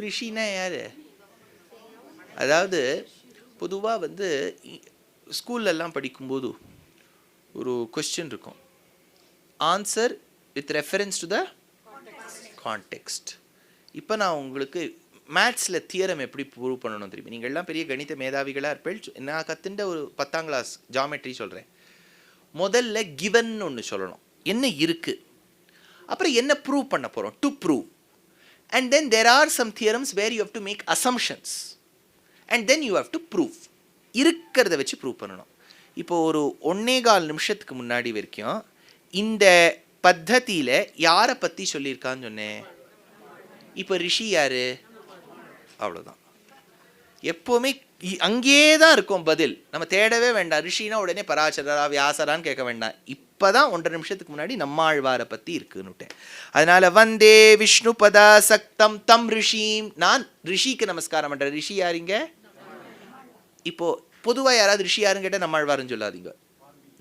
ரிஷினா யார்? அதாவது பொதுவாக ஸ்கூல்லெல்லாம் படிக்கும்போது ஒரு கொஸ்டின் இருக்கும், answer with reference to the context. இப்போ நான் உங்களுக்கு மேத்ஸில் தியரம் எப்படி ப்ரூவ் பண்ணணும் தெரியுமா? நீங்கள் எல்லாம் பெரிய கணித மேதாவிகளாக இருப்பேன். நான் கற்றுண்ட ஒரு 10ஆம் கிளாஸ் ஜாமெட்ரி சொல்கிறேன். முதல்ல கிவன் ஒன்று சொல்லணும், என்ன இருக்குது, அப்புறம் என்ன ப்ரூவ் பண்ண போகிறோம், to prove. And then there are some theorems where you have to make assumptions and then you have to prove. இருக்கிறத வச்சு ப்ரூவ் பண்ணணும். இப்போ ஒரு 1.25 நிமிஷத்துக்கு முன்னாடி வரைக்கும் இந்த பத்ததியில் யாரை பற்றி சொல்லியிருக்கான்னு சொன்னேன்? இப்போ ரிஷி யார்? அவ்வளோதான். எப்போவுமே அங்கேயே தான் இருக்கும் பதில், நம்ம தேடவே வேண்டாம். ரிஷினா உடனே பராசரா வியாசரான்னு கேட்க வேண்டாம். இப்போ தான் 1.5 நிமிஷத்துக்கு முன்னாடி நம்மாழ்வாரை பற்றி இருக்குன்னுட்டேன். அதனால் வந்தே விஷ்ணு பதா சக்தம் தம் ரிஷிம். நான் ரிஷிக்கு நமஸ்காரம் பண்ணுறேன். ரிஷி யாருங்க? இப்போது பொதுவாக யாராவது ரிஷி யாருன்னு கேட்டால் நம்மாழ்வாருன்னு சொல்லாதீங்க.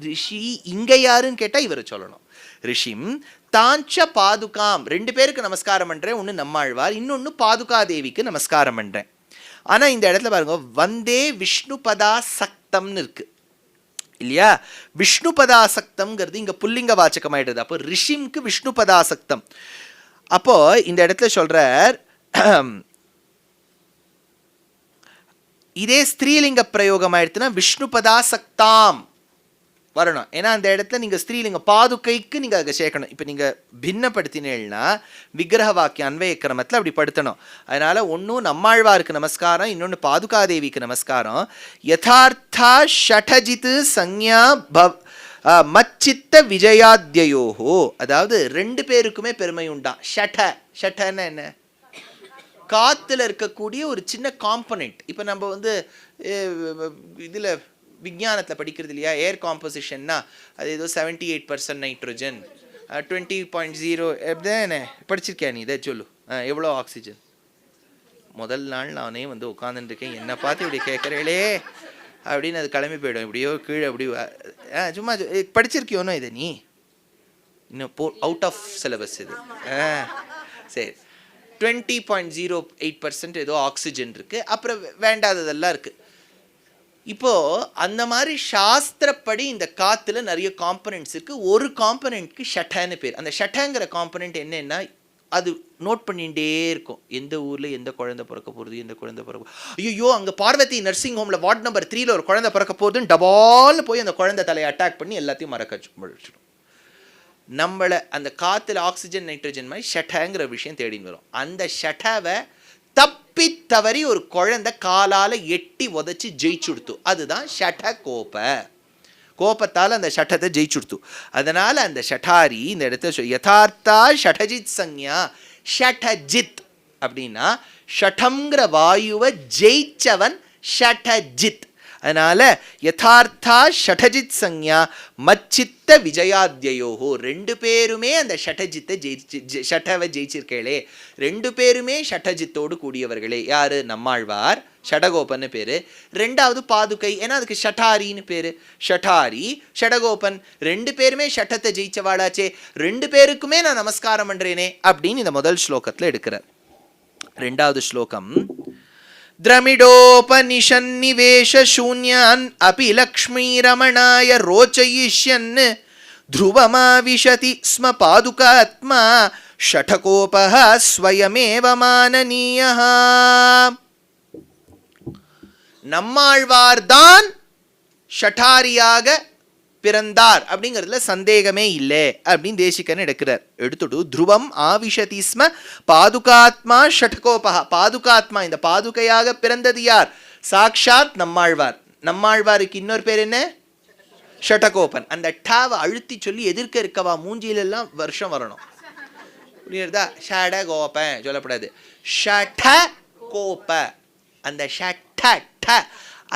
ரிஷி இங்கே யாருன்னு கேட்டால் இவரை சொல்லணும். ரிஷிம் தாஞ்ச பாதுகாம், 2 பேருக்கு நமஸ்காரம் பண்ணுறேன். ஒன்று நம்மாழ்வார், இன்னொன்று பாதுகா தேவிக்கு நமஸ்காரம் பண்ணுறேன். ஆனால் இந்த இடத்துல பாருங்க, வந்தே விஷ்ணு பதா சக்தம்னு இருக்கு இல்லையா? விஷ்ணு பதாசக்தம்ங்கிறது இங்கே புல்லிங்க வாச்சகம் ஆயிடுது. அப்போ ரிஷிம்க்கு விஷ்ணு பதாசக்தம். அப்போ இந்த இடத்துல சொல்றார், இதே ஸ்திரீலிங்க பிரயோகம் ஆயிடுச்சுன்னா விஷ்ணு பதாசக்தாம் வரணும். ஏன்னா அந்த இடத்துல நீங்கள் ஸ்திரீலிங்க பாதுகைக்கு நீங்கள் அதை சேர்க்கணும். இப்போ நீங்கள் பின்னப்படுத்தினீங்கன்னா விக்கிரக வாக்கியம் அன்வய கிரமத்தில் அப்படி படுத்தணும். அதனால் ஒன்றும் நம்மாழ்வாருக்கு நமஸ்காரம், இன்னொன்று பாதுகாதேவிக்கு நமஸ்காரம். யதார்த்தா ஷடஜித்து சஞ்ஞா மச்சித்த விஜயாத்யோஹோ, அதாவது 2 பேருக்குமே பெருமை உண்டாம். ஷடன்னா என்ன? காற்றுல இருக்கக்கூடிய ஒரு சின்ன காம்பனண்ட். இப்போ நம்ம இதில் விஞ்ஞானத்தில் படிக்கிறது இல்லையா, ஏர் காம்போசிஷன்னா அது ஏதோ 78% நைட்ரோஜன், 20.0 எப்படிதானே படிச்சிருக்கியா நீ? இதை சொல்லு, எவ்வளோ ஆக்சிஜன்? முதல் நாள் நானே உட்காந்துருக்கேன், என்னை பார்த்து இப்படி கேட்குறேளே அப்படின்னு அது கிளம்பி போயிடும். இப்படியோ கீழே அப்படி சும்மா படிச்சிருக்கியோனோ இதை நீ? இன்னும் அவுட் ஆஃப் சிலபஸ் இது. சரி, 20.08% ஏதோ ஆக்சிஜன் இருக்குது, அப்புறம் வேண்டாததெல்லாம் இருக்குது. இப்போது அந்த மாதிரி சாஸ்திரப்படி இந்த காற்றுல நிறைய காம்பனன்ட்ஸ் இருக்குது. ஒரு காம்பனண்ட்க்கு ஷட்டன்னு பேர். அந்த ஷட்டங்கிற காம்பனண்ட் என்னென்னா, அது நோட் பண்ணிகிட்டே இருக்கும், எந்த ஊரில் எந்த குழந்தை பிறக்க போகிறது, எந்த குழந்தை பிறக்க, ஐயோ அங்கே பார்வதி நர்சிங் ஹோமில் வார்டு நம்பர் 3 ஒரு குழந்தை பிறக்க போகுதுன்னு டபால்னு போய் அந்த குழந்தை தலையை அட்டாக் பண்ணி எல்லாத்தையும் மறக்கடிச்சிடும். நம்மளை அந்த காற்றுல ஆக்சிஜன் நைட்ரஜன் மாதிரி ஷட்டங்கிற விஷயம் தேடின்னு வரும். அந்த ஷட்டாவை தப்பி தவறி ஒரு குழந்தை காலால் எட்டி உதச்சி ஜெயிச்சுடுத்து, அதுதான் ஷட கோப. கோபத்தால் அந்த ஷட்டத்தை ஜெயிச்சுடுத்து. அதனால் அந்த ஷட்டாரி இந்த இடத்துல யதார்த்தா ஷடஜித் சஞ்ஞா. ஷடஜித் அப்படின்னா ஷட்டங்கிற வாயுவை ஜெயிச்சவன் ஷடஜித். அதனால் யதார்த்தா ஷடஜித் சஞ்ஞா மச்சித்த விஜயாத்யோஹோ. 2 பேருமே அந்த ஷடஜித்தை ஷட்டவை ஜெயிச்சிருக்கே, 2 பேருமே ஷடஜித்தோடு கூடியவர்களே. யார்? நம்மாழ்வார், ஷடகோபன் பேர். 2வது பாதுகை, ஏன்னா அதுக்கு ஷட்டாரின்னு பேர். ஷட்டாரி ஷடகோபன் 2 பேருமே ஷட்டத்தை ஜெயிச்சவாளாச்சே, 2 பேருக்குமே நான் நமஸ்காரம் பண்ணுறேனே அப்படின்னு இந்த முதல் ஸ்லோகத்தில் எடுக்கிறார். 2வது ஸ்லோகம், द्रमिडोपनिषन्निवेश शून्यान् अपि लक्ष्मीरमणाय रोचयिष्यन् ध्रुवमाविशति स्म पादुकात्मा षठकोपः स्वयमेव माननीयः. நம்மாழ்வார்தான் ஷட்டாரியாக பிறந்தார் அப்படிங்கிறதுல சந்தேகமே இல்லை அப்படின்னு தேசிகன் எடுக்கிறார். எடுத்துட்டு துருவம் ஆவிஷதி ஸ்ம பாதுகாத்மா ஷட்கோபா. பாதுகாத்மா, இந்த பாதுகையாக பிறந்தது யார்? சாக்ஷாத் நம்மாழ்வார். நம்மாழ்வாருக்கு இன்னொரு பேர் என்ன? ஷடகோபன். அந்த டாவை அழுத்தி சொல்லி எதிர்க்க இருக்கவா மூஞ்சியிலெல்லாம் வருஷம் வரணும். புரியுறதா? ஷடகோபன் சொல்லப்படாது, ஷடகோப. அந்த ஷட்ட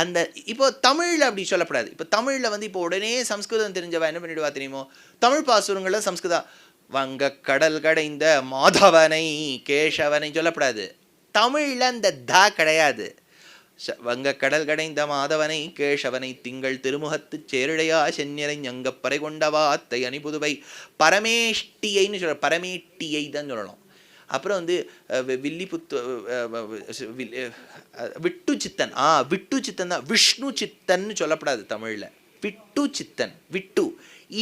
அந்த இப்போ தமிழில் அப்படி சொல்லப்படாது. இப்போ தமிழில் இப்போ உடனே சம்ஸ்கிருதம் தெரிஞ்சவா என்ன பண்ணிடுவா தெரியுமோ? தமிழ் பாசுரங்களில் சம்ஸ்கிருதம் வங்க கடல் கடைந்த மாதவனை கேசவனை சொல்லப்படாது. தமிழில் அந்த த கிடையாது. வங்க கடல் கடைந்த மாதவனை கேசவனை திங்கள் திருமுகத்து சேருடையா சென்னியரை ஞங்கப்பறை கொண்டவா அத்தை அணி புதுவை பரமேஷ்டியைன்னு சொல்ல, பரமேட்டியை தான் சொல்லணும். அப்புறம் வந்து வில்லிபுத்து விட்டு சித்தன் விட்டு சித்தன் தான், விஷ்ணு சித்தன்னு சொல்லப்படாது தமிழில், விட்டு சித்தன், விட்டு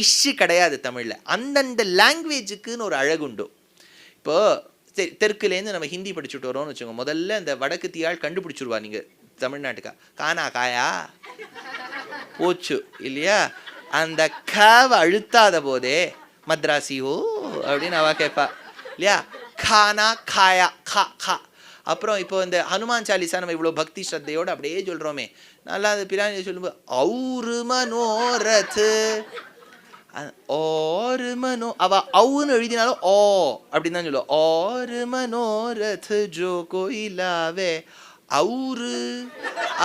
இஷ்ஷு கிடையாது தமிழில். அந்தந்த லாங்குவேஜுக்குன்னு ஒரு அழகுண்டு. இப்போது தெற்குலேருந்து நம்ம ஹிந்தி படிச்சுட்டு வரோம்னு வச்சுக்கோங்க, முதல்ல இந்த வடக்கு தீயாள் கண்டுபிடிச்சிருவா நீங்கள் தமிழ்நாட்டுக்கா, கானா காயா போச்சு இல்லையா, அந்த காவை அழுத்தாத போதே மத்ராசியோ அப்படின்னு அவ கேட்பா இல்லையா, கானா காயா கா கா. அப்புறம் இப்போ இந்த ஹனுமான் சாலிசா நம்ம இவ்வளோ பக்தி ஸ்ரத்தையோடு அப்படியே சொல்கிறோமே, நல்லா அந்த பிராணி சொல்லும்போது அவுரு மனோரத்து ஓரு மனோ, அவ அவுன்னு எழுதினாலும் ஓ அப்படின்னு தான் சொல்லுவோம், ஓரு மனோரத்து ஜோ கோயிலாவே அவுரு.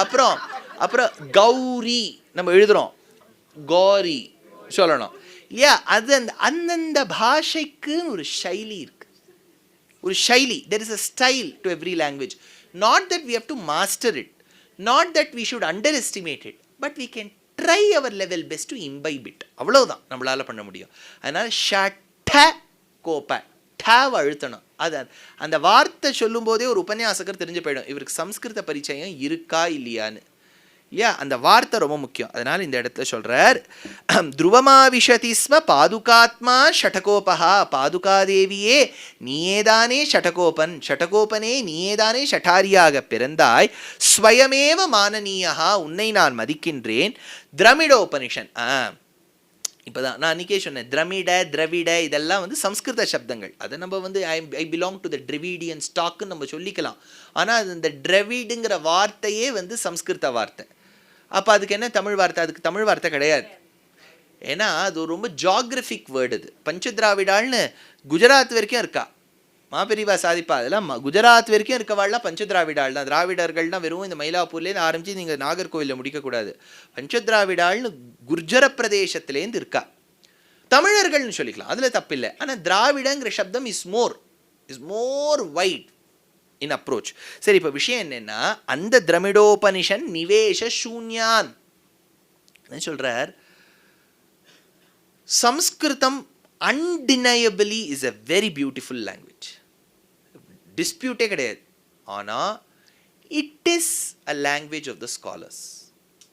அப்புறம் அப்புறம் கௌரி நம்ம எழுதுறோம், கோரி சொல்லணும் இல்லையா. அது அந்த அந்தந்த பாஷைக்குன்னு ஒரு சைலி இருக்கு, ஒரு சைலி. There is a style to every language. Not that we have to master it, not that we should underestimate it, but we can try our level best to imbibe it. அவ்வளோதான் நம்மளால் பண்ண முடியும். அதனால் ஷட்ட கோப்ப Dave அழுத்தணும். அது அந்த வார்த்தை சொல்லும் போதே ஒரு உபன்யாசகர் தெரிஞ்சு போயிடும் இவருக்கு சம்ஸ்கிருத பரிச்சயம் இருக்கா இல்லையான்னு இல்லையா. அந்த வார்த்தை ரொம்ப முக்கியம். அதனால் இந்த இடத்துல சொல்கிறார், துருவமா விஷதி ஸ்ம பாதுகாத்மா ஷடகோபா, பாதுகாதேவியே நீயேதானே ஷடகோபன், ஷடகோபனே நீயேதானே ஷடாரியாக பிறந்தாய், ஸ்வயமேவ மானனீயா, உன்னை நான் மதிக்கின்றேன். திரமிடோபனிஷன், இப்போ தான் நான் அன்றைக்கே சொன்னேன், திரவிட இதெல்லாம் வந்து சம்ஸ்கிருத சப்தங்கள். அதை நம்ம வந்து ஐ பிலாங் டு த ட்ரிவிடியன் ஸ்டாக்குன்னு நம்ம சொல்லிக்கலாம். ஆனால் அது இந்த ட்ரவிடுங்கிற வார்த்தையே வந்து சம்ஸ்கிருத வார்த்தை. அப்போ அதுக்கு என்ன தமிழ் வார்த்தை? அதுக்கு தமிழ் வார்த்தை கிடையாது. ஏன்னா அது ரொம்ப ஜாகிரபிக் வேர்டு. அது பஞ்சதிராவிடாள்னு குஜராத் வரைக்கும் இருக்கா, மாபெரிவா சாதிப்பா, அதெல்லாம் குஜராத் வரைக்கும் இருக்கவாள்லாம் பஞ்சதிராவிடாள் தான். திராவிடர்கள்னால் வெறும் இந்த மயிலாப்பூர்லேருந்து ஆரம்பித்து நீங்கள் நாகர்கோவிலில் முடிக்கக்கூடாது. பஞ்சதிராவிடாள்னு குர்ஜர பிரதேசத்துலேருந்து இருக்கா. தமிழர்கள்னு சொல்லிக்கலாம், அதில் தப்பில்லை. ஆனால் திராவிடங்கிற சப்தம் is more wide in approach. சரி, இப்போ விஷயம் என்னென்னா, அந்த திரமிடோபனிஷன் நிவேஷ சூன்யான் என்ன சொல்கிறார், சம்ஸ்கிருதம் undeniably is a very beautiful language, டிஸ்பியூட்டே கிடையாது. ஆனால் it is a language of the scholars.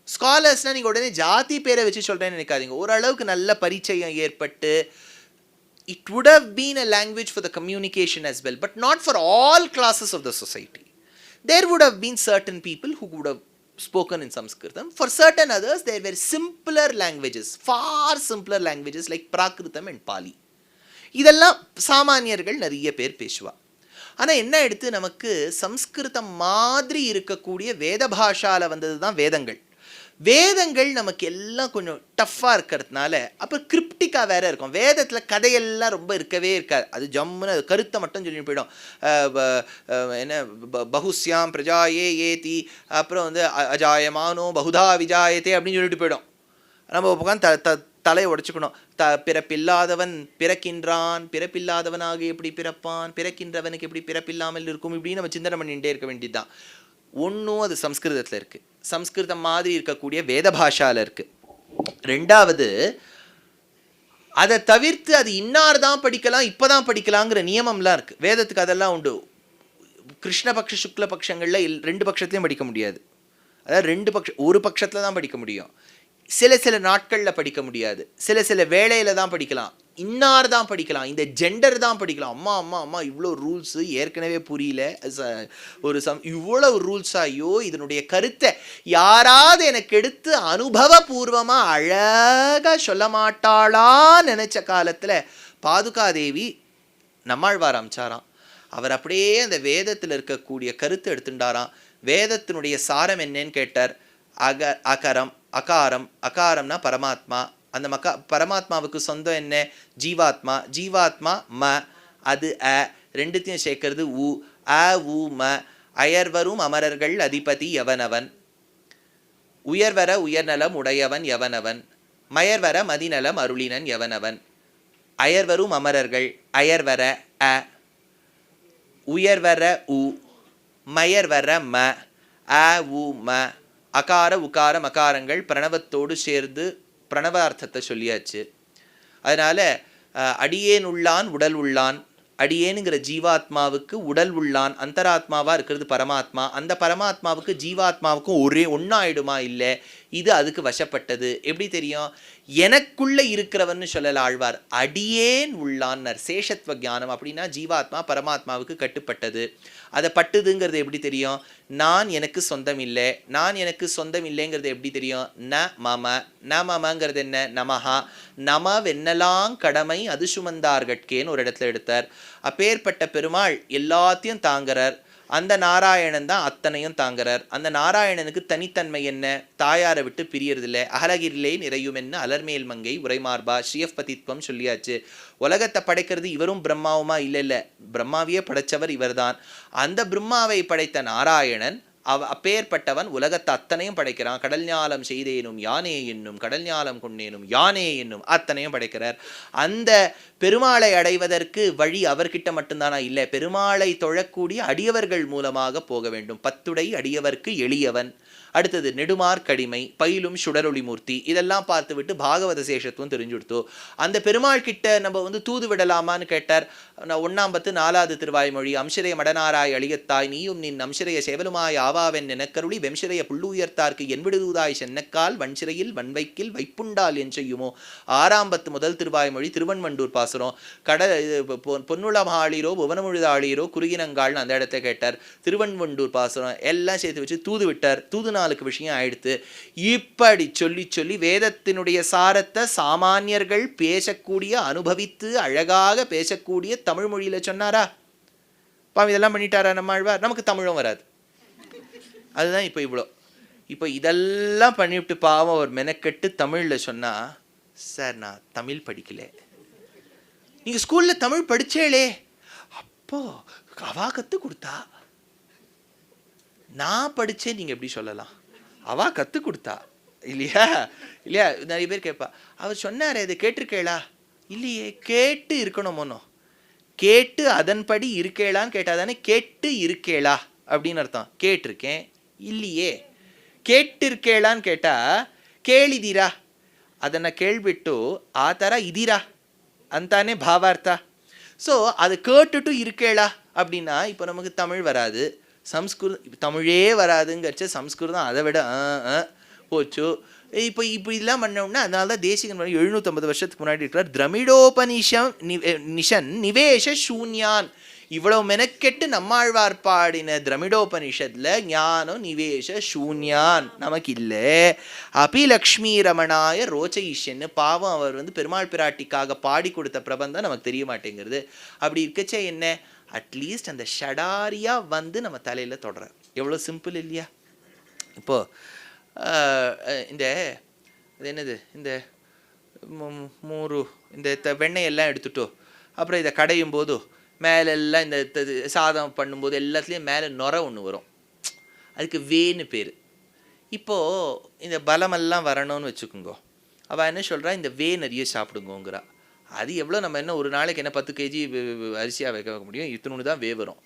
ஸ்காலர்ஸ்னால் நீங்கள் உடனே ஜாதி பேரை வச்சு சொல்கிறேன்னு நினைக்காதீங்க. ஓரளவுக்கு நல்ல பரிச்சயம் ஏற்பட்டு it would have been a language for the communication as well, but not for all classes of the society. There would have been certain people who would have spoken in Sanskritam. For certain others, there were simpler languages, far simpler languages like Prakritam and Pali. இதெல்லாம் சாமானியர்கள் நிறைய பேர் பேசுவா. ஆனால் என்ன எடுத்து நமக்கு சம்ஸ்கிருதம் மாதிரி இருக்கக்கூடிய வேத பாஷாவில் வந்தது தான் வேதங்கள். வேதங்கள் நமக்கு எல்லாம் கொஞ்சம் டஃப்பாக இருக்கிறதுனால அப்போ கிரிப்டிக்காக வேறு இருக்கும். வேதத்தில் கதையெல்லாம் ரொம்ப இருக்கவே இருக்காது. அது ஜம்முன்னு கருத்தை மட்டும் சொல்லி போயிடும். என்ன பகுஸ்யாம் பிரஜாயே ஏதி, அப்புறம் வந்து அஜாயமானோ பகுதா விஜாயத்தே அப்படின்னு சொல்லிட்டு போயிடும். நம்ம உட்காந்து தலையை உடைச்சுக்கணும். பிறப்பில்லாதவன் பிறக்கின்றான், பிறப்பில்லாதவனாக எப்படி பிறப்பான், பிறக்கின்றவனுக்கு எப்படி பிறப்பில்லாமல் இருக்கும், இப்படின்னு நம்ம சிந்தனை பண்ணிகிட்டே இருக்க வேண்டியது தான். ஒன்றும் அது சம்ஸ்கிருதத்தில் இருக்குது, சம்ஸ்கிருதம் மாதிரி இருக்கக்கூடிய வேத பாஷாவில் இருக்குது. ரெண்டாவது, அதை தவிர்த்து அது இன்னார் தான் படிக்கலாம், இப்போ தான் படிக்கலாங்கிற நியமம்லாம் இருக்குது வேதத்துக்கு. அதெல்லாம் உண்டு. கிருஷ்ணபக்ஷ சுக்ல பட்சங்களில் ரெண்டு பட்சத்தையும் படிக்க முடியாது. அதாவது ஒரு பட்சத்தில் தான் படிக்க முடியும். சில நாட்களில் படிக்க முடியாது. சில வேளையில் தான் படிக்கலாம். இன்னார் தான் படிக்கலாம், இந்த ஜெண்டர் தான் படிக்கலாம். அம்மா இவ்வளோ ரூல்ஸு ஏற்கனவே புரியல, இவ்வளோ ரூல்ஸா, ஐயோ இதனுடைய கருத்தை யாராவது எனக்கு எடுத்து அனுபவபூர்வமாக அழகாக சொல்ல மாட்டாளான்னு நினச்ச காலத்தில் பாதுகாதேவி நம்மாழ்வார் அமிச்சாராம். அவர் அப்படியே அந்த வேதத்தில் இருக்கக்கூடிய கருத்தை எடுத்துட்டாராம். வேதத்தினுடைய சாரம் என்னன்னு கேட்டார். அகரம் அகாரம், அகாரம்னா பரமாத்மா, அந்த பரமாத்மாவுக்கு சொந்தம் என்ன, ஜீவாத்மா, ஜீவாத்மா ம, அது அ, ரெண்டுத்தையும் சேர்க்கறது உ, அ உ ம. அயர்வரும் அமரர்கள் அதிபதி எவனவன், உயர்வர உயர்நலம் உடையவன் எவனவன், மயர்வர மதிநலம் அருளினன் எவனவன். அயர்வரும் அமரர்கள், அயர்வர அ, உயர்வர உ, மயர்வர ம, அ உ ம. அகார உகார மகாரங்கள் பிரணவத்தோடு சேர்ந்து பிரணவ அர்த்தத்தை சொல்லியாச்சு. அதனால் அடியேன் உள்ளான் உடல் உள்ளான், அடியேனுங்கிற ஜீவாத்மாவுக்கு உடல் உள்ளான், அந்தராத்மாவா இருக்கிறது பரமாத்மா. அந்த பரமாத்மாவுக்கு ஜீவாத்மாவுக்கும் ஒரே ஒன்னாயிடுமா? இல்லை, இது அதுக்கு வசப்பட்டது. எப்படி தெரியும்? எனக்குள்ள இருக்கிறவன்னு சொல்லல ஆழ்வார், அடியேன் உள்ளான்னர். சேஷத்வ ஞானம் அப்படின்னா ஜீவாத்மா பரமாத்மாவுக்கு கட்டுப்பட்டது. அதை பட்டுதுங்கிறது எப்படி தெரியும்? நான் எனக்கு சொந்தம் இல்லை. நான் எனக்கு சொந்தம் இல்லைங்கிறது எப்படி தெரியும்? ந மம. ந மமங்கிறது என்ன? நமஹா. நம வென்னலாம் கடமை அது சுமந்தார்கட்கேன்னு ஒரு இடத்துல எடுத்தார். அப்பேற்பட்ட பெருமாள் எல்லாத்தையும் தாங்குறார். அந்த நாராயணன் தான் அத்தனையும் தாங்குறார். அந்த நாராயணனுக்கு தனித்தன்மை என்ன? தாயாரை விட்டு பிரியறதில்லை. அகலகிரிலே நிறையும் என்ன அலர்மேல் மங்கை உரைமார்பா ஸ்ரீயப்பதித்வம் சொல்லியாச்சு. உலகத்தை படைக்கிறது இவரும் பிரம்மாவுமா? இல்லை இல்லை, பிரம்மாவையே படைச்சவர் இவர்தான். அந்த பிரம்மாவை படைத்த நாராயணன் அப்பேற்பட்டவன் உலகத்தை அத்தனையும் படைக்கிறான். கடல் ஞாலம் செய்தேனும் யானே என்னும், கடல் ஞாலம் கொண்டேனும் யானே என்னும் அத்தனையும் படைக்கிறார். அந்த பெருமாளை அடைவதற்கு வழி அவர்கிட்ட மட்டும்தானா? இல்லை, பெருமாளை தொழக்கூடிய அடியவர்கள் மூலமாக போக வேண்டும். பத்துடை அடியவர்க்கு எளியவன். அடுத்தது நெடுமார்க்கடிமை, பயிலும் சுடரொளி மூர்த்தி. இதெல்லாம் பார்த்து விட்டு பாகவத சேஷத்துவம் தெரிஞ்சுடுத்தோ. அந்த பெருமாள் கிட்ட நம்ம தூது விடலாமான்னு கேட்டார். 1 4 திருவாய்மொழி. அம்சிரைய மடனாராய் அழியத்தாய் நீயும் நின் அம்சிரைய சேவலுமாய் ஆவாவென் எனக்கருளி வெம்சிரைய புள்ளுயர்த்தார்க்கு என்விடுதூதாய் சென்னக்கால் வன்சிறையில் வன்வைக்கில் வைப்புண்டால் என் செய்யுமோ. 6 திருவாய்மொழி திருவன்வண்டூர் பாசுரம். பொன்னுளமாளீரோ புவனமுழுதாளீரோ குறுகினங்கால்னு அந்த இடத்த கேட்டார். திருவன்வண்டூர் பாசுரம் எல்லாம் சேர்த்து வச்சு தூது விட்டார். தூது நாளுக்கு விஷயம் ஆயிடுத்து. இப்படி சொல்லி சொல்லி வேதத்தினுடைய சாரத்தை சாமானியர்கள் பேசக்கூடிய, அனுபவித்து அழகாக பேசக்கூடிய தமிழ் மொழியில சொன்னாரா? பாவம் இதெல்லாம் பண்ணிட்டாரா நம்ம ஆழ்வார்? நமக்கு தமிழும் வராது. அதுதான் இப்போ இவ்வளோ. இப்போ இதெல்லாம் பண்ணிவிட்டு பாவம் அவர் மெனக்கெட்டு தமிழில் சொன்னா, சார் நான் தமிழ் படிக்கல. நீங்க ஸ்கூல்ல தமிழ் படிச்சேளே, அப்போ அவா கத்து கொடுத்தா. நான் படித்தேன் நீங்கள் எப்படி சொல்லலாம்? அவள் கற்றுக் கொடுத்தா இல்லையா? இல்லையா? நிறைய பேர் கேட்பா, அவர் சொன்னார் இதை கேட்டிருக்கேளா? இல்லையே. கேட்டு இருக்கணுமோனோ. கேட்டு அதன்படி இருக்கேளான்னு கேட்டால் தானே கேட்டு இருக்கேளா அப்படின்னு அர்த்தம். கேட்டிருக்கேன் இல்லையே. கேட்டிருக்கேளான்னு கேட்டால் ಕೇಳಿದಿರಾ ಅದನ್ನು ಕೇಳಿಬಿಟ್ಟು ಆ ಥರ ಇದ್ದೀರಾ ಅಂತಾನೆ ಭಾವಾರ್ಥ. ஸோ அது கேட்டுட்டு இருக்கேளா அப்படின்னா இப்போ நமக்கு தமிழ் வராது, சம்ஸ்கிருதம் தமிழே வராதுங்கிறச்ச சம்ஸ்கிருதம் அதை விட போச்சு. இப்போ இதெல்லாம் பண்ணோம்னா அதனால தான் தேசிகன் 750 வருஷத்துக்கு முன்னாடி இருக்கிறார். திரமிடோபனிஷன் நிவேஷ சூன்யான். இவ்வளவு மெனக்கெட்டு நம்மாழ்வார் பாடின திரமிடோபனிஷத்துல ஞானம் நிவேஷ சூன்யான் நமக்கு இல்லை. அபி லக்ஷ்மி ரமணாய ரோச்சைஷன்னு பாவம் அவர் பெருமாள் பிராட்டிக்காக பாடி கொடுத்த பிரபந்தம் நமக்கு தெரிய மாட்டேங்கிறது. அப்படி இருக்கச்சே என்ன, அட்லீஸ்ட் அந்த ஷடாரியா நம்ம தலையில் தொடர எவ்வளோ சிம்பிள் இல்லையா? இப்போது இந்த இது என்னது, இந்த இந்த வெண்ணெயெல்லாம் எடுத்துட்டோ அப்புறம் இதை கடையும் போது மேலெல்லாம் இந்த சாதம் பண்ணும்போது எல்லாத்துலேயும் மேலே நுர ஒன்று வரும். அதுக்கு வேன்னு பேர். இப்போது இந்த பலமெல்லாம் வரணும்னு வச்சுக்கோங்க, அவள் என்ன சொல்கிறா, இந்த வே நிறைய சாப்பிடுங்கோங்கிறா. அது எவ்வளோ, நம்ம என்ன ஒரு நாளைக்கு என்ன 10 kg அரிசியாக வைக்க முடியும்? இத்தினு தான் வே வரும்.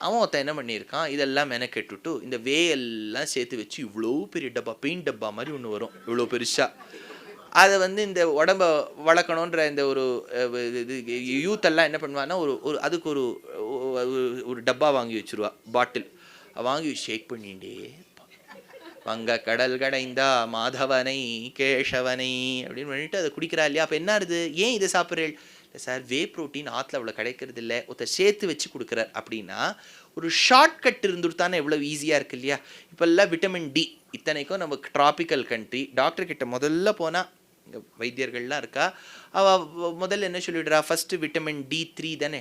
அவன் ஒருத்தன் என்ன பண்ணியிருக்கான், இதெல்லாம் மெனக்கெட்டுட்டு இந்த வே எல்லாம் சேர்த்து வச்சு இவ்வளோ பெரிய டப்பா, பெயிண்ட் டப்பா மாதிரி ஒன்று வரும் இவ்வளோ பெருசாக. அதை இந்த உடம்பை வளர்க்கணுன்ற இந்த ஒரு யூத்தெல்லாம் என்ன பண்ணுவான்னா ஒரு அதுக்கு ஒரு டப்பா வாங்கி வச்சுருவா, பாட்டில் வாங்கி ஷேக் பண்ணிகிட்டே வங்க கடல் கடைந்தா மாதவனை கேசவனை அப்படின்னு பண்ணிட்டு அதை குடிக்கிறா இல்லையா? அப்போ என்ன ஆகுது, ஏன் இதை சாப்பிட்றேன்? இல்லை சார், வே ப்ரோட்டீன் ஆற்றுல அவ்வளோ கிடைக்கிறது இல்லை, ஒருத்தர் சேர்த்து வச்சு கொடுக்குறார் அப்படின்னா ஒரு ஷார்ட்கட் இருந்துட்டானே எவ்வளோ ஈஸியாக இருக்குது இல்லையா? இப்போல்லாம் விட்டமின் டி, இத்தனைக்கும் நம்ம ட்ராபிக்கல் கண்ட்ரி, டாக்டர்கிட்ட முதல்ல போனால் இங்கே வைத்தியர்கள்லாம் இருக்கா, அவள் முதல்ல என்ன சொல்லிவிடுறா, ஃபஸ்ட்டு விட்டமின் D3 தானே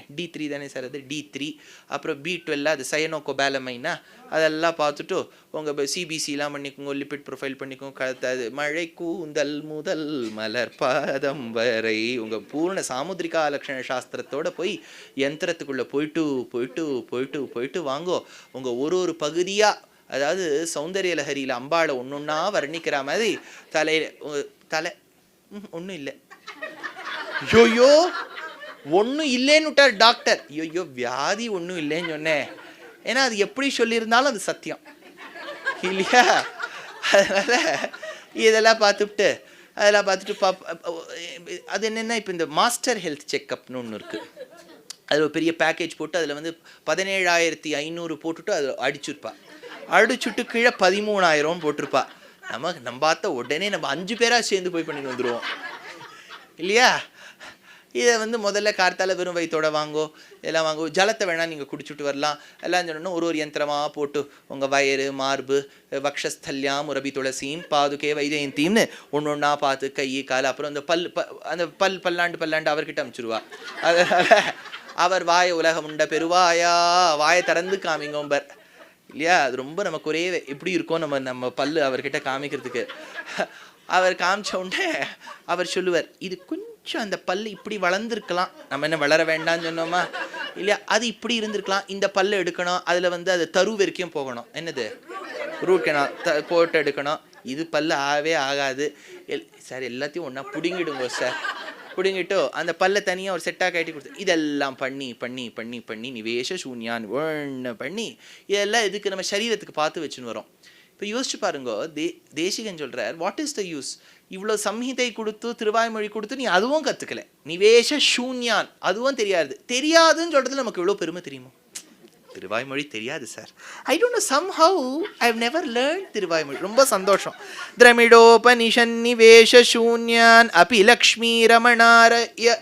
சார், அது D3, அப்புறம் B12 அது சயனோகோபாலமைனா அதெல்லாம் பார்த்துட்டு உங்கள் சிபிசிலாம் பண்ணிக்கோங்க, லிபிட் ப்ரொஃபைல் பண்ணிக்கோங்க, அது மழை கூந்தல் முதல் மலர் பாதம் வரை உங்கள் பூர்ண சாமுத்திரிகா லக்ஷண சாஸ்திரத்தோடு போய் யந்திரத்துக்குள்ளே போயிட்டு வாங்கோ. உங்கள் ஒரு பகுதியாக, அதாவது சௌந்தர்ய லஹரியில் அம்பாளை ஒன்றுன்னா வர்ணிக்கிற மாதிரி தலை ஒன்றும் இல்லை, ஐயோ ஒன்றும் இல்லைன்னு விட்டார் டாக்டர். ஐயோ வியாதி ஒன்றும் இல்லைன்னு சொன்னேன், ஏன்னா அது எப்படி சொல்லியிருந்தாலும் அது சத்தியம் இல்லையா? அதனால் இதெல்லாம் பார்த்துட்டு அது என்னென்னா, இப்போ இந்த மாஸ்டர் ஹெல்த் செக்கப்னு ஒன்று இருக்குது. அதில் ஒரு பெரிய பேக்கேஜ் போட்டு அதில் வந்து 17,500 போட்டுட்டு அதில் அடிச்சுருப்பா. அடிச்சுட்டு கீழே 13,000 போட்டிருப்பா. நம்ம பார்த்த உடனே நம்ம 5 பேராக சேர்ந்து போய் பண்ணிட்டு வந்துடுவோம் இல்லையா? இதை வந்து முதல்ல கார்த்தால வெறும் வயிற்றோட வாங்கோ, எல்லாம் வாங்கோ, ஜலத்தை வேணால் நீங்கள் குடிச்சுட்டு வரலாம். எல்லாம் சொன்னோன்னா ஒரு யந்திரமாக போட்டு உங்கள் வயிறு, மார்பு, வக்ஷஸ்தல்யாம், உரபி துளசியும், பாதுகே வைஜெயந்தின்னு ஒன்று ஒன்றா பார்த்து கை கால், அப்புறம் அந்த பல்லாண்டு அவர்கிட்ட அனுப்பிச்சிடுவா. அதனால் அவர் வாய உலகம் உண்ட பெருவாயா, வாயை திறந்து காமிங்கோம்பர் இல்லையா? அது ரொம்ப நமக்கு ஒரே எப்படி இருக்கும் நம்ம பல்லு அவர்கிட்ட காமிக்கிறதுக்கு. அவர் காமிச்ச உடனே அவர் சொல்லுவார், இது கொஞ்சம் அந்த பல்லு இப்படி வளர்ந்துருக்கலாம், நம்ம என்ன வளர வேண்டாம்னு சொன்னோமா இல்லையா? அது இப்படி இருந்திருக்கலாம், இந்த பல்லு எடுக்கணும், அதில் வந்து அது தரு வரைக்கும் போகணும், என்னது ரூட் கெனால் போட்டு எடுக்கணும், இது பல்லு ஆகவே ஆகாது சார், எல்லாத்தையும் ஒன்றா பிடுங்கிடுங்க சார், பிடுங்கிட்டோ அந்த பல்ல தனியாக ஒரு செட்டாக கட்டி கொடுத்து இதெல்லாம் பண்ணி பண்ணி பண்ணி பண்ணி நிவேஷ சூன்யான் ஒன்று பண்ணி இதெல்லாம் இதுக்கு நம்ம சரீரத்துக்கு பார்த்து வச்சுன்னு வரோம். இப்போ யோசிச்சு பாருங்க, தேசிகன் சொல்கிறார், வாட் இஸ் த யூஸ்? இவ்வளோ சம்ஹிதை கொடுத்து திருவாய்மொழி கொடுத்து நீ அதுவும் கற்றுக்கல, நிவேஷ சூன்யான் அதுவும் தெரியாதுன்னு சொல்கிறதுல நமக்கு எவ்வளோ பெருமை தெரியுமா? திருவாய்மொழி தெரியாது sir, I don't know, somehow I have never learn Thiruvaimozhi, ரொம்ப சந்தோஷம். திரமிடோபனிஷன் நிவேஷ சூன்யான் அபி லக்ஷ்மி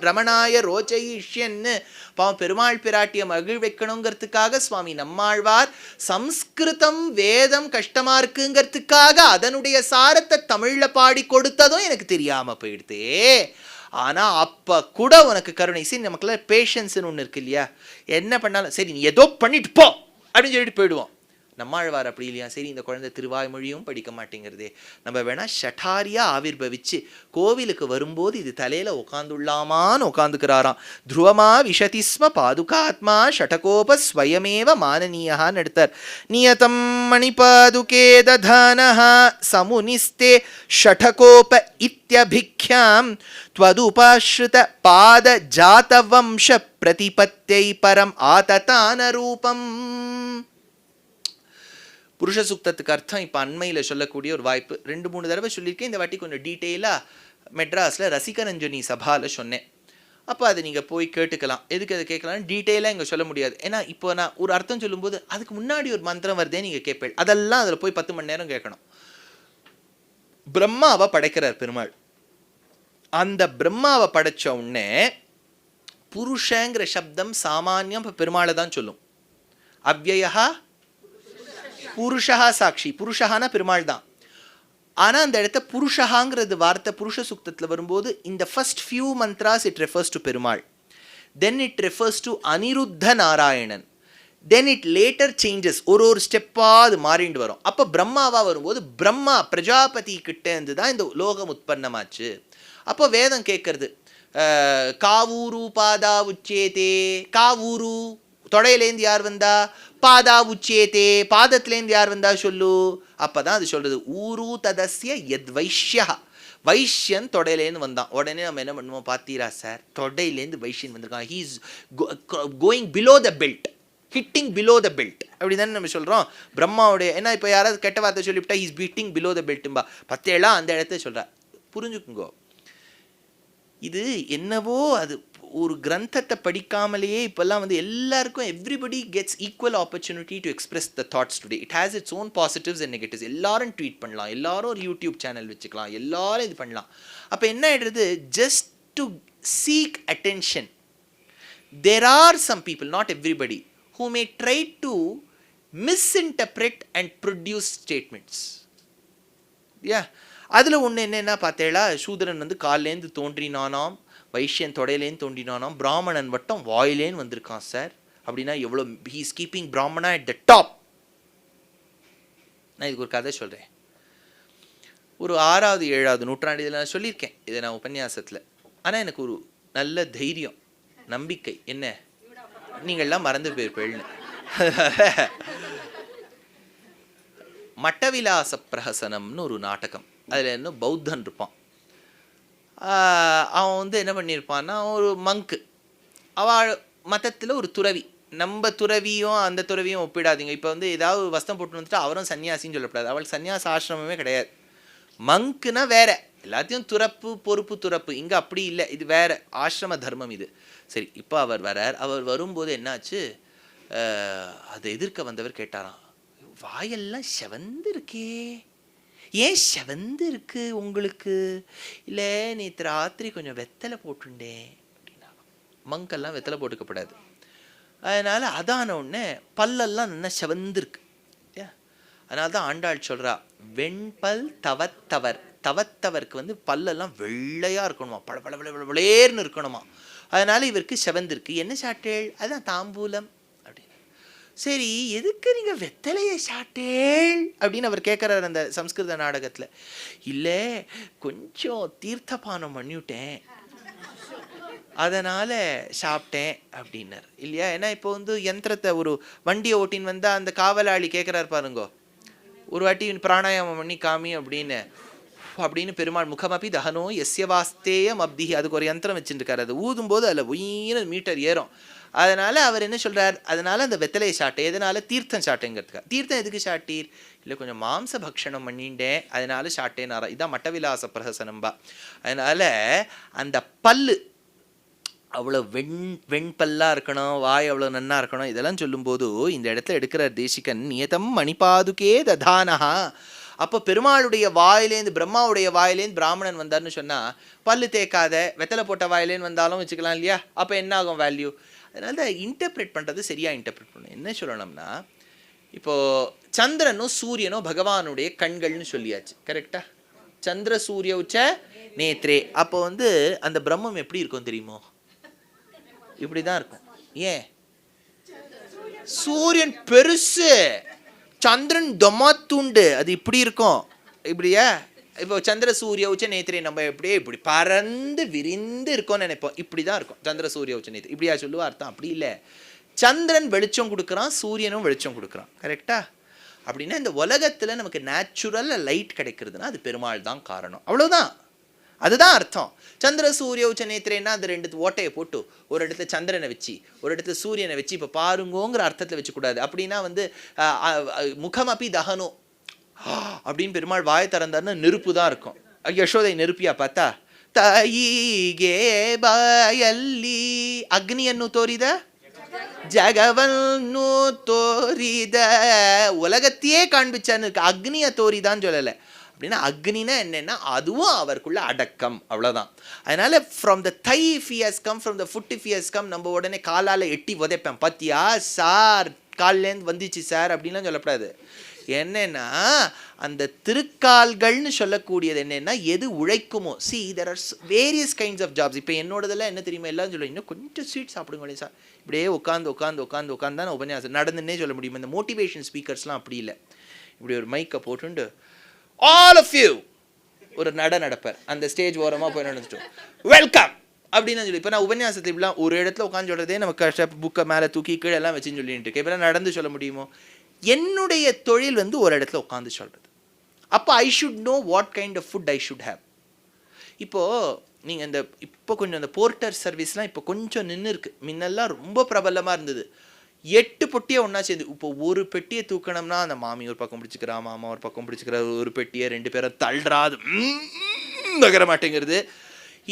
ரமணாய ரோச்சயிஷ்யன்னு பாவம் பெருமாள் பிராட்டிய மகிழ் வைக்கணுங்கிறதுக்காக சுவாமி நம்மாழ்வார் சம்ஸ்கிருதம் வேதம் கஷ்டமா இருக்குங்கிறதுக்காக அதனுடைய சாரத்தை தமிழ்ல பாடி கொடுத்ததும் எனக்கு தெரியாம போயிடுதே. ஆனால் அப்போ கூட உனக்கு கருணை, சரி நமக்குலாம் பேஷன்ஸ்னு ஒன்று இருக்கு இல்லையா? என்ன பண்ணாலும் சரி நீ ஏதோ பண்ணிட்டு போ அப்படின்னு சொல்லிட்டு போயிடுவோம். நம்மாழ்வார் அப்படி இல்லையா? சரி இந்த குழந்தை திருவாய்மொழியும் படிக்க மாட்டேங்கிறதே, நம்ம வேணா ஷட்டாரியா ஆவிர்பவிச்சு கோவிலுக்கு வரும்போது இது தலையில உட்காந்துள்ளாமான்னு உட்காந்துக்கிறாராம். துருவமா விஷதிஸ்ம பாதுகாத்மா ஷடகோப ஸ்வயமேவ மானனீயான்னு எடுத்தார். நியதம் மணிபாதுகே ததானஹ சமுனிஸ்தே ஷடகோப இத்யபிக்யாம் த்வதுபாஸ்ருத பாத ஜாதவம்ச பிரதிபத்தை பரம் ஆததான ரூபம். புருஷ சுக்தத்துக்கு அர்த்தம் இப்போ அண்மையில் சொல்லக்கூடிய ஒரு வாய்ப்பு 2-3 தடவை சொல்லியிருக்கேன். இந்த வாட்டி கொஞ்சம் டீட்டெயிலாக மெட்ராஸில் ரசிகரஞ்சனி சபாவில் சொன்னேன். அப்போ அதை நீங்கள் போய் கேட்டுக்கலாம். எதுக்கு அதை கேட்கலாம், டீட்டெயிலாக இங்கே சொல்ல முடியாது. ஏன்னா இப்போ நான் ஒரு அர்த்தம் சொல்லும்போது அதுக்கு முன்னாடி ஒரு மந்திரம் வருதே நீங்கள் கேட்பேன், அதெல்லாம் அதில் போய் 10 மணி நேரம் கேட்கணும். பிரம்மாவை படைக்கிறார் பெருமாள். அந்த பிரம்மாவை படைச்ச உடனே புருஷங்கிற சப்தம் சாமானியம் இப்போ பெருமாளை தான் சொல்லும். அவ்யயா புருஷா சாட்சி, புருஷானா பெருமாள் தான். ஆனால் அந்த இடத்த புருஷாங்கிறது வார்த்தை புருஷ சுக்தத்தில் வரும்போது இந்த first few mantras it refers to Perumal, then it refers to Aniruddha Narayanan, then it later changes, ஒரு ஸ்டெப்பாக அது மாறிண்டு வரும். அப்போ பிரம்மாவாக வரும்போது பிரம்மா பிரஜாபதி கிட்ட இருந்து தான் இந்த லோகம் உற்பத்தமாச்சு. அப்போ வேதம் கேட்கறது காவூரு பாதா உச்சேதே, காவூரு தொடையிலேருந்து யார் வந்தா, பாதா உச்சேதே பாதத்திலேருந்து யார் வந்தா சொல்லு. அப்பதான் அது சொல்றது ஊரு ததஸ்ய யத் வைஷ்யா, வைஷ்யன் தொடையிலேருந்து வந்தான். உடனே நம்ம என்ன பண்ணுவோம், பார்த்தீரா சார் தொடையிலேருந்து வைஷ்யன் வந்திருக்கான், he is going below the belt, hitting below the belt அப்படி தானே நம்ம சொல்கிறோம். பிரம்மாவுடைய ஏன்னா இப்போ யாராவது கெட்ட வார்த்தை சொல்லிவிட்டா he is beating below the பெல்ட்டும்பா, பத்தேளா அந்த இடத்த சொல்கிறா. புரிஞ்சுக்குங்கோ, இது என்னவோ அது ஒரு கிரந்தத்தை படிக்காமலேயே இப்போல்லாம் வந்து எல்லாருக்கும் everybody gets equal opportunity to express the thoughts today. It has its own positives and negatives. எல்லாரும் ட்வீட் பண்ணலாம், எல்லாரும் ஒரு யூடியூப் சேனல் வச்சுக்கலாம், எல்லாரும் இது பண்ணலாம். அப்போ என்ன ஆகிடுறது, just to seek attention there are some people, not everybody, who may try to misinterpret and produce statements. Yeah, அதில் ஒன்று என்னென்னா பார்த்தேளா, சூதரன் வந்து கால்லேருந்து தோன்றினானாம், வைஷ்யன் தொடையிலேருந்து தோன்றினானாம், பிராமணன் வட்டம் வாயிலேன்னு வந்திருக்கான் சார். அப்படின்னா எவ்வளோ he is keeping பிராமணா at the top. நான் இதுக்கு ஒரு கதை சொல்கிறேன். ஒரு 6வது 7வது நூற்றாண்டு இதில் நான் சொல்லியிருக்கேன், இதை நான் உபன்யாசத்தில். ஆனால் எனக்கு ஒரு நல்ல தைரியம் நம்பிக்கை, என்ன நீங்கள்லாம் மறந்து போயிருப்பேள்னு. மட்டவிலாச பிரஹசனம்னு ஒரு நாடகம், அதில் என்ன பௌத்தன் இருப்பான். அவன் வந்து என்ன பண்ணியிருப்பான்னா, ஒரு மங்கு, அவள் மதத்தில் ஒரு துறவி. நம்ம துறவியும் அந்த துறவியும் ஒப்பிடாதீங்க. இப்போ வந்து ஏதாவது வஸ்திரம் போட்டு வந்துட்டு அவரும் சன்னியாசின்னு சொல்லக்கூடாது, அவளுக்கு சன்னியாச ஆசிரமமே கிடையாது. மங்குனா வேற, எல்லாத்தையும் துறப்பு பொறுப்பு துறப்பு. இங்கே அப்படி இல்லை, இது வேற ஆசிரம தர்மம் இது. சரி, இப்போ அவர் வரார். அவர் வரும்போது என்னாச்சு, அதை எதிர்க்க வந்தவர் கேட்டாராம், வாயெல்லாம் செவந்து இருக்கே, ஏன் செவந்து இருக்கு உங்களுக்கு? இல்லை நேற்று ராத்திரி கொஞ்சம் வெத்தலை போட்டுண்டேன் அப்படின்னா. மங்கெல்லாம் வெத்தலை போட்டுக்கப்படாது. அதனால் அதான உடனே பல்லெல்லாம் நல்லா செவந்துருக்கு. அதனால தான் ஆண்டாள் சொல்கிறா, வெண்பல் தவத்தவர். தவத்தவருக்கு வந்து பல்லெல்லாம் வெள்ளையாக இருக்கணுமா, பழ பழ பழ பழேர்னு இருக்கணுமா. அதனால் இவருக்கு செவந்திருக்கு. என்ன சாட்டேள்? அதுதான் தாம்பூலம் அப்படின்னு. சரி, எதுக்கு நீங்கள் வெத்தலையை சாட்டேள் அப்படின்னு அவர் கேட்குறாரு அந்த சம்ஸ்கிருத நாடகத்தில். இல்லை, கொஞ்சம் தீர்த்தபானம் பண்ணிவிட்டேன், அதனால் சாப்பிட்டேன் அப்படின்னார் இல்லையா. ஏன்னா இப்போ வந்து யந்திரத்தை, ஒரு வண்டியை ஓட்டின்னு வந்தால் அந்த காவலாளி கேட்குறாரு பாருங்கோ, ஒரு வாட்டி பிராணாயாமம் பண்ணி காமி அப்படின்னு பெருமாள் முகமபி தகனோ எஸ்யவாஸ்தேயம் அப்தி, அதுக்கு ஒரு யந்திரம் வச்சுருக்காரு. அது ஊதும்போது அதில் உயிர மீட்டர் ஏறும். அதனால் அவர் என்ன சொல்கிறார், அதனால் அந்த வெத்தலையை சாட்டை, எதனால்? தீர்த்தம் சாட்டேங்கிறதுக்கா. தீர்த்தம் எதுக்கு சாட்டீர்? இல்லை, கொஞ்சம் மாம்ச பக்ஷணம் பண்ணிட்டேன், அதனால சாட்டேனாரா. இதான் மட்டவிலாச பிரஹசனம்பா. அதனால் அந்த பல்லு அவ்வளோ வெண்பல்லாக இருக்கணும், வாய் அவ்வளோ நன்னா இருக்கணும், இதெல்லாம் சொல்லும்போது இந்த இடத்துல எடுக்கிற தேசிகன் நியதம் மணிபாதுகே ததானஹா. அப்போ பெருமாளுடைய வாயிலேருந்து, பிரம்மாவுடைய வாயிலேருந்து பிராமணன் வந்தார்னு சொன்னால், பல்லு தேக்காத வெத்தலை போட்ட வாயிலேருந்து வந்தாலும் வச்சுக்கலாம் இல்லையா. அப்போ என்ன ஆகும் வேல்யூ? அதனால தான் இன்டர்பிரேட் பண்ணுறது சரியாக இன்டர்பிரேட் பண்ணணும். என்ன சொல்லணும்னா, இப்போது சந்திரனும் சூரியனும் பகவானுடைய கண்கள்னு சொல்லியாச்சு, கரெக்டாக? சந்திர சூரிய உச்ச நேத்ரே. அப்போ வந்து அந்த பிரம்மம் எப்படி இருக்கும் தெரியுமோ? இப்படி தான் இருக்கும். ஏன்? சூரியன் பெருசு, சந்திரன் தொமாத்துண்டு, அது இப்படி இருக்கும். இப்படியா? இப்போ சந்திர சூரிய உச்ச நேத்திரை நம்ம எப்படியே இப்படி பறந்து விரிந்து இருக்கோம்னு நினைப்போம். இப்படி தான் இருக்கும் சந்திர சூரிய உச்ச நேத்திரை. இப்படியா சொல்லுவா அர்த்தம்? அப்படி இல்லை. சந்திரன் வெளிச்சம் கொடுக்குறான், சூரியனும் வெளிச்சம் கொடுக்குறான், கரெக்டா? அப்படின்னா இந்த உலகத்தில் நமக்கு நேச்சுரல் லைட் கிடைக்கிறதுனா அது பெருமாள் தான் காரணம், அவ்வளோதான். அதுதான் அர்த்தம். சந்திர சூரிய உச்ச நேத்திரேன்னா அது ரெண்டு ஓட்டையை போட்டு ஒரு இடத்துல சந்திரனை வச்சு ஒரு இடத்துல சூரியனை வச்சு இப்போ பாருங்கோங்கிற அர்த்தத்தில் வச்சுக்கூடாது. அப்படின்னா வந்து முகமபி தகனோ அப்படின்னு பெருமாள் வாய் திறந்தார்னு நெருப்பு தான் இருக்கும். யசோதை நெருப்பியா பார்த்தா? ತಾಯಿಗೆ ಬಾಯಲ್ಲಿ ಅಗ್ನಿಯನ್ನು ತೋರಿದ ஜகவன்னு தோரித உலகத்தையே காண்பிச்சான்னு இருக்கு. அக்னியை தோரிதான்னு சொல்லலை. அப்படின்னா அக்னினா என்னன்னா அதுவும் அவருக்குள்ள அடக்கம், அவ்வளோதான். அதனால from the thigh if he has come, from the foot if he has come, நம்ம உடனே காலால் எட்டி உதைப்பேன், பாத்தியா சார் கால்லேருந்து வந்துச்சு சார் அப்படின்லாம் சொல்லக்கூடாது. என்னன்னா அந்த திருக்கால்கள்னு சொல்லக்கூடியது என்னன்னா எது உழைக்குமோ. See there are various kinds of jobs. இப்போ என்னோடதெல்லாம் என்ன தெரியுமா, எல்லாம் சொல்லுவேன், இன்னும் கொஞ்சம் ஸ்வீட் சாப்பிடுங்களே சார், இப்படியே உட்காந்து தான் உபன்யாசம் நடந்துன்னே சொல்ல முடியும். இந்த மோட்டிவேஷன் ஸ்பீக்கர்ஸ்லாம் அப்படி இல்லை. இப்படி ஒரு மைக்கை போட்டுண்டு ஆல் ஆஃப் யூ ஒரு நடப்பார், அந்த ஸ்டேஜ் ஓரமாக போய் நடந்துட்டோம், வெல்கம் அப்படின்னு சொல்லி. இப்போ நான் உபன்யாசத்தை இப்படிலாம் ஒரு இடத்துல உட்காந்து சொல்கிறதே நமக்கு கஷ்டம், புக்கை மேலே தூக்கி கீழே எல்லாம் வச்சுன்னு சொல்லிட்டு இருக்கேன். இப்போலாம் நடந்து சொல்ல முடியுமோ? என்னுடைய தொழில் வந்து ஒரு இடத்துல உட்காந்து சொல்கிறது. அப்போ I should know what kind of food I should have. இப்போது நீங்கள் இந்த இப்போ கொஞ்சம் அந்த போர்ட்டர் சர்வீஸ்லாம் இப்போ கொஞ்சம் நின்று இருக்குது. முன்னெல்லாம் ரொம்ப பிரபலமாக இருந்தது. 8 பெட்டியை ஒன்றா சேர்ந்து இப்போ ஒரு பெட்டியை தூக்கணும்னா அந்த மாமி ஒரு பக்கம் பிடிச்சிக்கிறா, மாமா ஒரு பக்கம் பிடிச்சிக்கிறா, ஒரு பெட்டியை 2 பேரை தள்ளுறாது நகர மாட்டேங்கிறது.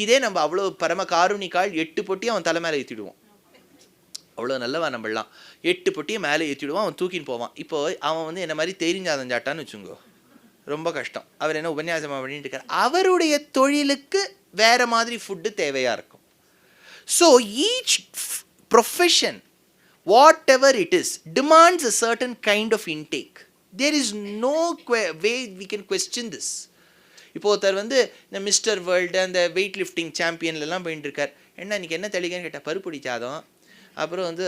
இதே நம்ம அவ்வளோ பரம காருணிக்கால் 8 பொட்டியை அவன் தலை மேலே ஏற்றிடுவோம். அவ்வளோ நல்லவா நம்மளாம். 8 பொட்டியை மேலே ஏற்றிடுவான், அவன் தூக்கின்னு போவான். இப்போ அவன் வந்து என்ன மாதிரி தெரிஞ்சாதன் சாட்டான்னு வச்சுங்கோ, ரொம்ப கஷ்டம். அவர் என்ன உபன்யாசமாக பண்ணிட்டு இருக்கார். அவருடைய தொழிலுக்கு வேற மாதிரி ஃபுட்டு தேவையாக இருக்கும். So each profession whatever it is demands a certain kind of intake. There is no way we can question this. இப்போ ஒருத்தர் வந்து இந்த மிஸ்டர் வேர்ல்டு அந்த வெயிட் லிஃப்டிங் சாம்பியன்லாம் போயிட்டு இருக்கார். என்ன இன்னைக்கு என்ன தெளிக்கன்னு கேட்டால் பருப்புடி சாதம், அப்புறம் வந்து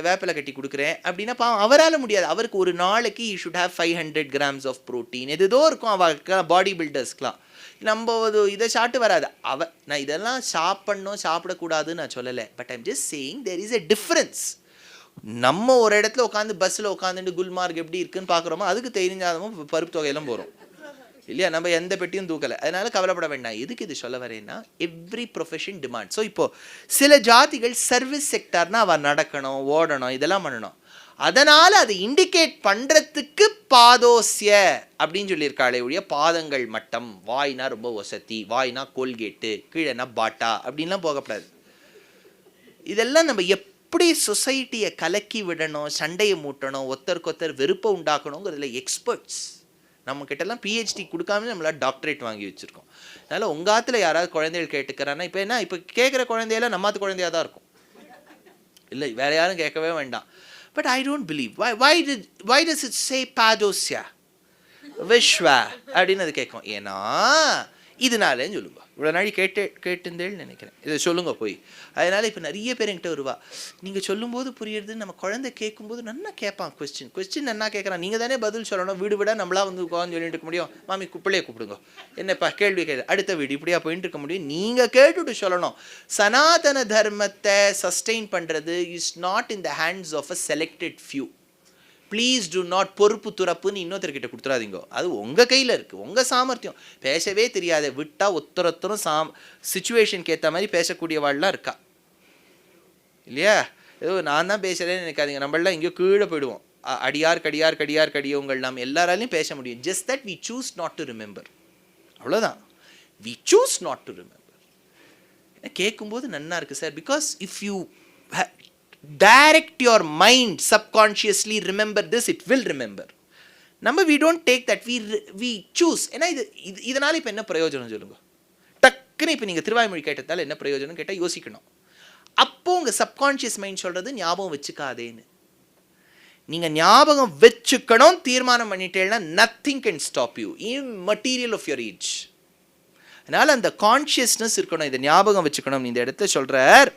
வேப்பிலை கட்டி கொடுக்குறேன் அப்படின்னா பாவம் அவரால் முடியாது. அவருக்கு ஒரு நாளைக்கு you should have 500 grams of protein எதோ இருக்கும் அவருக்கு, பாடி பில்டர்ஸ்க்கெலாம். நம்ம இதை சாப்பிட்டு வராது. நான் இதெல்லாம் சாப்பிடணும் சாப்பிடக்கூடாதுன்னு நான் சொல்லலை. But I'm just saying there is a difference. நம்ம ஒரு இடத்துல உட்காந்து பஸ்ஸில் உட்காந்துட்டு குல்மார்க் எப்படி இருக்குன்னு பார்க்குறோமோ அதுக்கு தெரிஞ்சாதமும் பருப்பு தொகையெல்லாம் போகிறோம் இல்லையா. நம்ம எந்த பெட்டியும் தூக்கலை. அதனால கவலைப்பட வேண்டாம். எதுக்கு இது சொல்ல வரேன்னா எவ்ரி ப்ரொஃபஷன் டிமாண்ட். ஸோ இப்போது சில ஜாதிகள் சர்வீஸ் செக்டார்னால் அவள் நடக்கணும், ஓடணும், இதெல்லாம் பண்ணணும். அதனால் அதை இண்டிகேட் பண்ணுறதுக்கு பாதோஸ்ய அப்படின்னு சொல்லியிருக்காளே ஒழிய பாதங்கள் மட்டம், வாய்னா ரொம்ப வசதி, வாய்னா கோல்கேட்டு, கீழேனா பாட்டா அப்படின்லாம் போகக்கூடாது. இதெல்லாம் நம்ம எப்படி சொசைட்டியை கலக்கி விடணும், சண்டையை மூட்டணும், ஒருத்தருக்கொத்தர் வெறுப்பை உண்டாக்கணுங்கிறதுல எக்ஸ்பர்ட்ஸ். நம்ம கிட்டலாம் பிஹெச்டி கொடுக்காம நம்மளா டாக்டரேட் வாங்கி வச்சுருக்கோம். அதனால் உங்கள் ஆற்றுல யாராவது குழந்தைகள் கேட்டுக்கிறான்னா, இப்போ என்ன, இப்போ கேட்குற குழந்தையெல்லாம் நம்மாத்து குழந்தையாக தான் இருக்கும், இல்லை வேற யாரும் கேட்கவே வேண்டாம். But I don't believe why does it say பாதோஸ்யா விஸ்வா அப்படின்னு அது கேட்கும். ஏன்னா இதனாலேன்னு சொல்லுங்க. இவ்வளோ நாளை கேட்டுந்தேன்னு நினைக்கிறேன், இதை சொல்லுங்க போய். அதனால் இப்போ நிறைய பேர் என்கிட்ட வருவா, நீங்கள் சொல்லும்போது புரியுறது, நம்ம குழந்தை கேட்கும்போது நல்லா கேட்பான், கொஸ்டின் நல்லா கேட்குறான், நீங்கள் தானே பதில் சொல்லணும். வீடு விட நம்மளா வந்து உட்காந்து சொல்லிட்டு இருக்க முடியும், மாமி பிள்ளையை கூப்பிடுங்க, என்னப்பா கேள்வி அடுத்த வீடு இப்படியா போயிட்டு இருக்க முடியும். நீங்கள் கேட்டுட்டு சொல்லணும். சனாதன தர்மத்தை சஸ்டெயின் பண்ணுறது is not in the hands of a selected few. Please do not பொறுப்பு துறப்புன்னு இன்னொருத்தர்கிட்ட கொடுத்துறாதீங்க. அது உங்கள் கையில் இருக்குது, உங்கள் சாமர்த்தியம். பேசவே தெரியாத விட்டால் ஒருத்தரும் சிச்சுவேஷனுக்கு ஏற்ற மாதிரி பேசக்கூடியவாள்லாம் இருக்கா இல்லையா? ஏதோ நான் தான் பேசுகிறேன்னு நினைக்காதீங்க, நம்மளாம் எங்கேயோ கீழே போயிடுவோம். அடியார் கடியவங்கள் நாம் எல்லாராலையும் பேச முடியும். Just that we choose not to remember, அவ்வளோதான். We choose not to remember. ஏன்னா கேட்கும்போது நன்னா இருக்குது sir, because if you direct your mind subconsciously remember this, it will remember. நம்ம we don't take that, we choose. ஏன்னா இதனால இப்போ என்ன பிரயோஜனம் சொல்லுங்க. டக்குன்னு இப்போ நீங்கள் திருவாய்மொழி கேட்டதால் என்ன பிரயோஜனம் கேட்டால் யோசிக்கணும். அப்போ உங்கள் சப்கான்ஷியஸ் மைண்ட் சொல்கிறது ஞாபகம் வச்சுக்காதேன்னு. நீங்கள் ஞாபகம் வச்சுக்கணும் தீர்மானம் பண்ணிட்டேன்னா nothing can stop you, immaterial of your age. அதனால் அந்த கான்ஷியஸ்னஸ் இருக்கணும், இதை ஞாபகம் வச்சுக்கணும். இந்த இடத்த சொல்கிறார்,